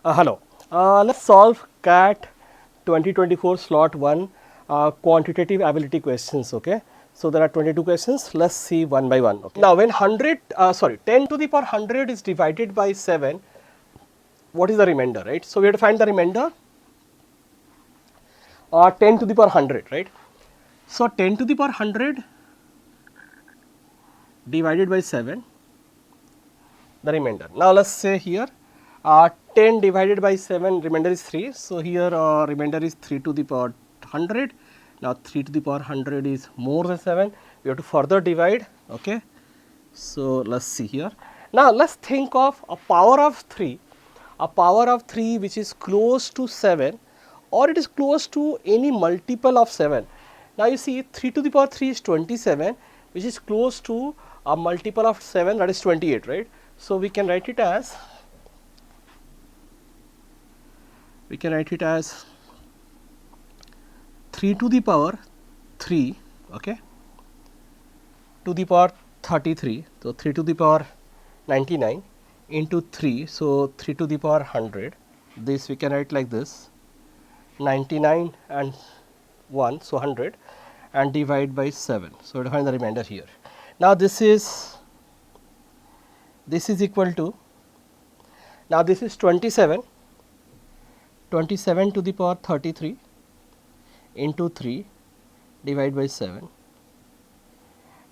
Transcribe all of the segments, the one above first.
Hello. Let's solve CAT 2024 slot 1 quantitative ability questions. Okay. So there are 22 questions. Let's see one by one. Okay. Now, when 10 to the power 100 is divided by 7, what is the remainder, right? So we have to find the remainder. 10 to the power 100, right? So 10 to the power 100 divided by 7, the remainder. Now let's say here 10 divided by 7, remainder is 3. So here remainder is 3 to the power 100. Now 3 to the power 100 is more than 7. We have to further divide. Okay. So let's see here. Now let's think of a power of 3, which is close to 7 or it is close to any multiple of 7. Now you see 3 to the power 3 is 27, which is close to a multiple of 7, that is 28, right. So we can write it as 3 to the power 3, okay, to the power 33. So 3 to the power 99 into 3. So 3 to the power 100. This we can write like this, 99 and 1, so 100, and divide by 7. So we will find the remainder here. Now this is equal to, now this is 27 to the power 33 into 3 divided by 7.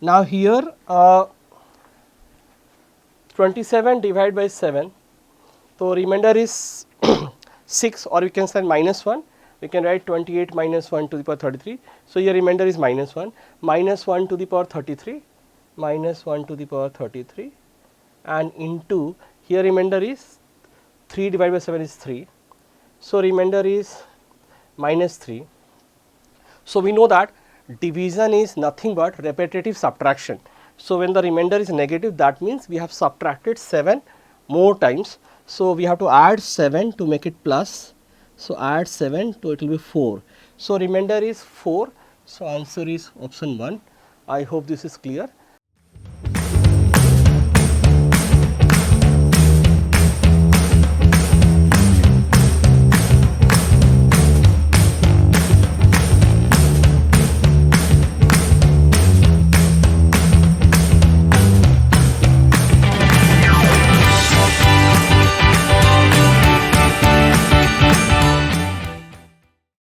Now here 27 divided by 7, so remainder is 6, or we can say minus 1. We can write 28 minus 1 to the power 33. So here remainder is minus 1 to the power 33, minus 1 to the power 33, and into here remainder is 3 divided by 7 is 3. So remainder is minus 3. So we know that division is nothing but repetitive subtraction. So when the remainder is negative, that means we have subtracted 7 more times. So we have to add 7 to make it plus. So add 7 to it will be 4. So remainder is 4. So answer is option 1. I hope this is clear.